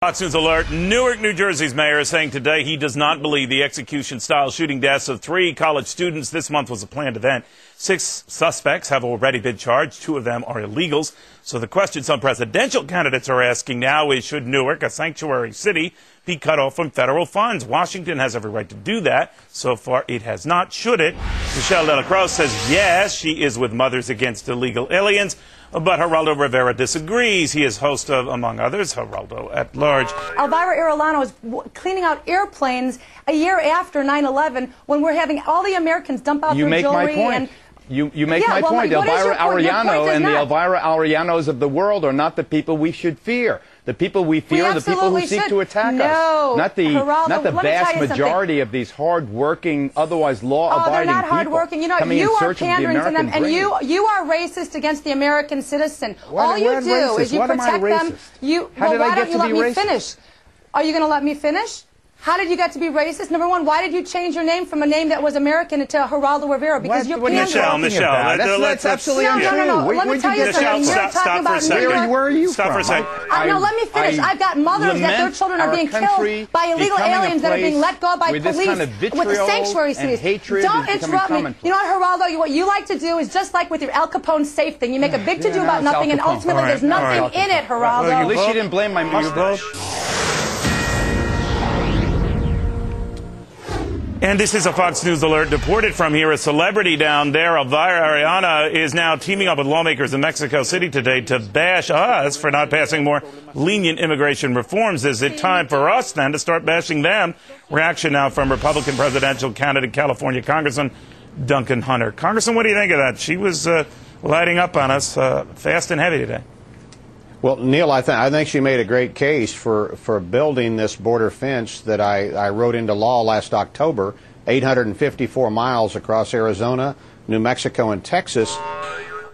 Fox News alert. Newark, New Jersey's mayor is saying today he does not believe the execution-style shooting deaths of 3 college students this month was a planned event. 6 suspects have already been charged. 2 of them are illegals. So the question some presidential candidates are asking now is, should Newark, a sanctuary city, be cut off from federal funds? Washington has every right to do that. So far, it has not. Should it? Michelle Delacroix says yes, she is with Mothers Against Illegal Aliens. But Geraldo Rivera disagrees. He is host of, among others, Geraldo at Large. Elvira Arellano is cleaning out airplanes a year after 9/11 when we're having all the Americans dump out their jewelry. You make my point. You make my point. Elvira Arellano and the Elvira Arellanos of the world are not the people we should fear. The people we fear are the people who seek to attack us. Not the vast majority of these hard-working, otherwise law-abiding people. They're not hard-working. You know, you are pandering to them, and you are racist against the American citizen. All you do is you protect them. Well, why don't you let me finish? Are you going to let me finish? How did you get to be racist? Number one, why did you change your name from a name that was American to Geraldo Rivera? Because you're pandering. Michelle, that's absolutely untrue. No. Let me tell you something. You're talking about New York. Where are you from? Stop for a second. No, let me finish. I've got mothers that their children are being killed by illegal aliens that are being let go by police with sanctuary cities. Don't interrupt me. You know what, Geraldo? What you like to do is just like with your Al Capone safe thing. You make a big to-do about nothing, and ultimately there's nothing in it, Geraldo. At least you didn't blame my mustache. And this is a Fox News alert. Deported from here, a celebrity down there, Elvira Arellano, is now teaming up with lawmakers in Mexico City today to bash us for not passing more lenient immigration reforms. Is it time for us then to start bashing them? Reaction now from Republican presidential candidate, California Congressman Duncan Hunter. Congressman, what do you think of that? She was lighting up on us fast and heavy today. Well, Neil, I think she made a great case for building this border fence that I wrote into law last October, 854 miles across Arizona, New Mexico, and Texas.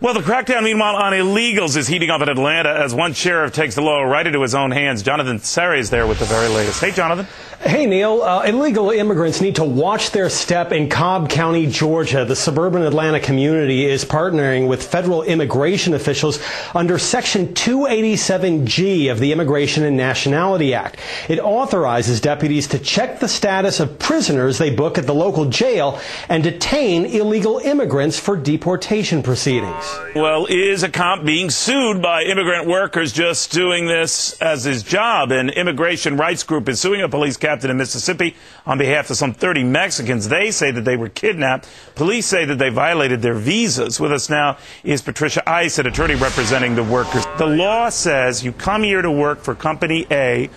Well, the crackdown, meanwhile, on illegals is heating up in Atlanta as one sheriff takes the law right into his own hands. Jonathan Serre is there with the very latest. Hey, Jonathan. Hey, Neil. Illegal immigrants need to watch their step in Cobb County, Georgia. The suburban Atlanta community is partnering with federal immigration officials under Section 287G of the Immigration and Nationality Act. It authorizes deputies to check the status of prisoners they book at the local jail and detain illegal immigrants for deportation proceedings. Well, is a cop being sued by immigrant workers just doing this as his job? An immigration rights group is suing a police captain in Mississippi on behalf of some 30 Mexicans. They say that they were kidnapped. Police say that they violated their visas. With us now is Patricia Ice, an attorney representing the workers. The law says you come here to work for Company A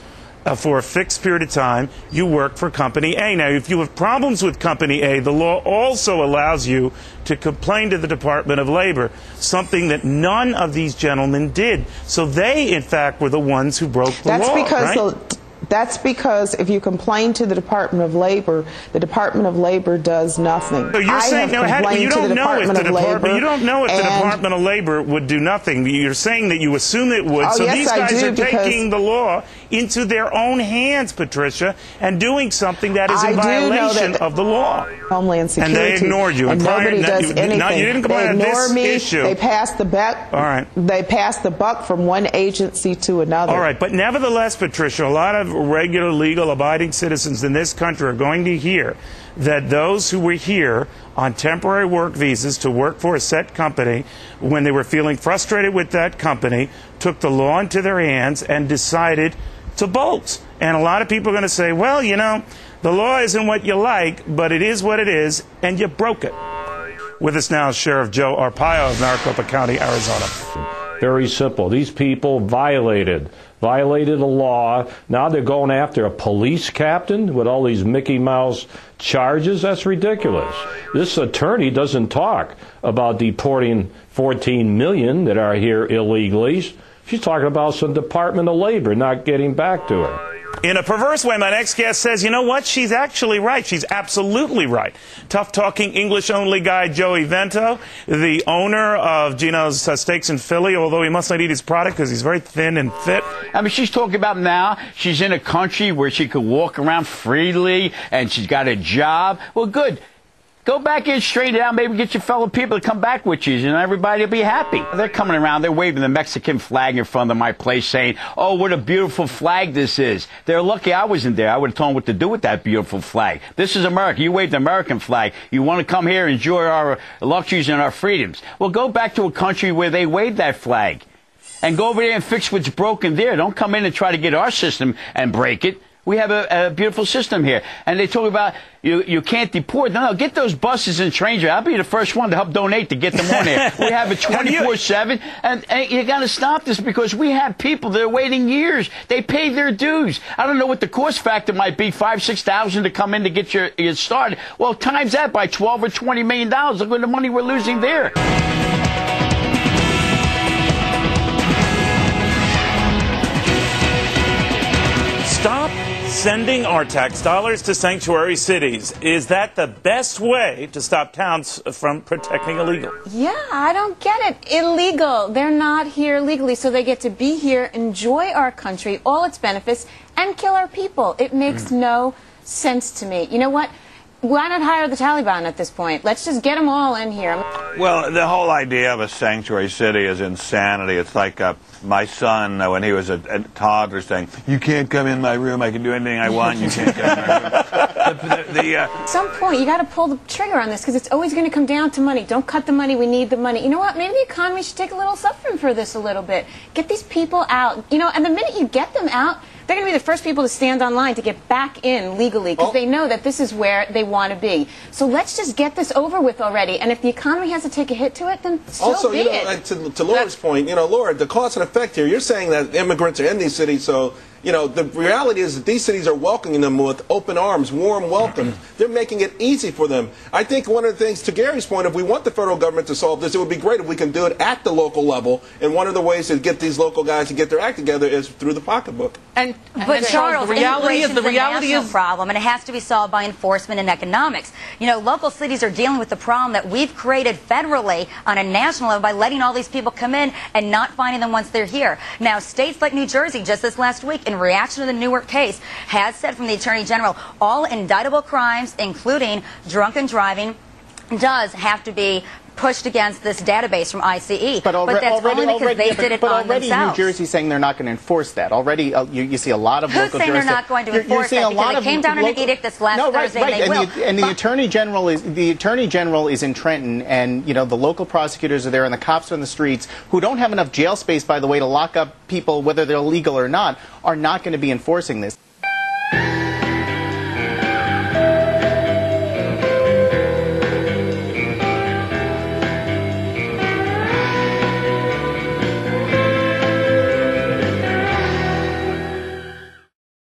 for a fixed period of time. You work for Company A. Now, if you have problems with Company A, the law also allows you to complain to the Department of Labor, something that none of these gentlemen did. So they, in fact, were the ones who broke the law, right? That's because if you complain to the Department of Labor, the Department of Labor does nothing. So you're saying you don't know if the Department of Labor would do nothing. You're saying that you assume it would. So these guys are taking the law into their own hands, Patricia, and doing something that is in violation of the law. Homeland Security. And they ignored you. And nobody does anything. You didn't complain on this issue. They passed the buck. All right. They passed the buck from one agency to another. All right. But nevertheless, Patricia, a lot of regular, legal, abiding citizens in this country are going to hear that those who were here on temporary work visas to work for a set company, when they were feeling frustrated with that company, took the law into their hands and decided to bolt. And a lot of people are going to say, well, you know, the law isn't what you like, but it is what it is, and you broke it. With us now is Sheriff Joe Arpaio of Maricopa County, Arizona. Very simple. These people violated the law. Now they're going after a police captain with all these Mickey Mouse charges. That's ridiculous. This attorney doesn't talk about deporting 14 million that are here illegally. She's talking about some Department of Labor not getting back to her. In a perverse way, my next guest says, you know what? She's actually right. She's absolutely right. Tough-talking, English-only guy Joey Vento, the owner of Gino's Steaks in Philly, although he must not eat his product because he's very thin and fit. I mean, she's talking about now she's in a country where she could walk around freely and she's got a job. Well, good. Go back in, straighten it out, maybe get your fellow people to come back with you, and everybody will be happy. They're coming around, they're waving the Mexican flag in front of my place saying, oh, what a beautiful flag this is. They're lucky I wasn't there. I would have told them what to do with that beautiful flag. This is America. You wave the American flag. You want to come here and enjoy our luxuries and our freedoms. Well, go back to a country where they wave that flag. And go over there and fix what's broken there. Don't come in and try to get our system and break it. We have a beautiful system here. And they talk about you can't deport. No, get those buses and trains. I'll be the first one to help donate to get them on there. We have it 24/7. And you got to stop this because we have people that are waiting years. They pay their dues. I don't know what the cost factor might be, $5,000 to $6,000 to come in to get you started. Well, times that by 12 or $20 million. Look at the money we're losing there. Stop sending our tax dollars to sanctuary cities. Is that the best way to stop towns from protecting illegal? Yeah, I don't get it. Illegal. They're not here legally, so they get to be here, enjoy our country, all its benefits, and kill our people. It makes no sense to me. You know what? Why not hire the Taliban at this point? Let's just get them all in here. Well, the whole idea of a sanctuary city is insanity. It's like my son, when he was a toddler, saying, you can't come in my room, I can do anything I want, you can't come in my room. At some point, you got to pull the trigger on this because it's always going to come down to money. Don't cut the money, we need the money. You know what? Maybe the economy should take a little suffering for this a little bit. Get these people out. You know, and the minute you get them out, they're going to be the first people to stand online to get back in legally because they know that this is where they want to be. So let's just get this over with already. And if the economy has to take a hit to it, then so be it. Also, to Laura's point, Laura, the cause and effect here, you're saying that immigrants are in these cities, so the reality is that these cities are welcoming them with open arms, warm welcome. They're making it easy for them. I think one of the things, to Gary's point, if we want the federal government to solve this, it would be great if we can do it at the local level. And one of the ways to get these local guys to get their act together is through the pocketbook. But Charles, the reality is a problem, and it has to be solved by enforcement and economics. Local cities are dealing with the problem that we've created federally on a national level by letting all these people come in and not finding them once they're here. Now, states like New Jersey, just this last week, in reaction to the Newark case, has said from the Attorney General, all indictable crimes, including drunken driving, does have to be pushed against this database from ICE. But that's only because they did it on themselves. New Jersey's saying they're not going to enforce that. Already, you see a lot of Who's local saying they're not going to enforce that? Because it came down in an edict this last Thursday, and they will. And the Attorney General is in Trenton, and the local prosecutors are there, and the cops are on the streets, who don't have enough jail space, by the way, to lock up people, whether they're illegal or not, are not going to be enforcing this.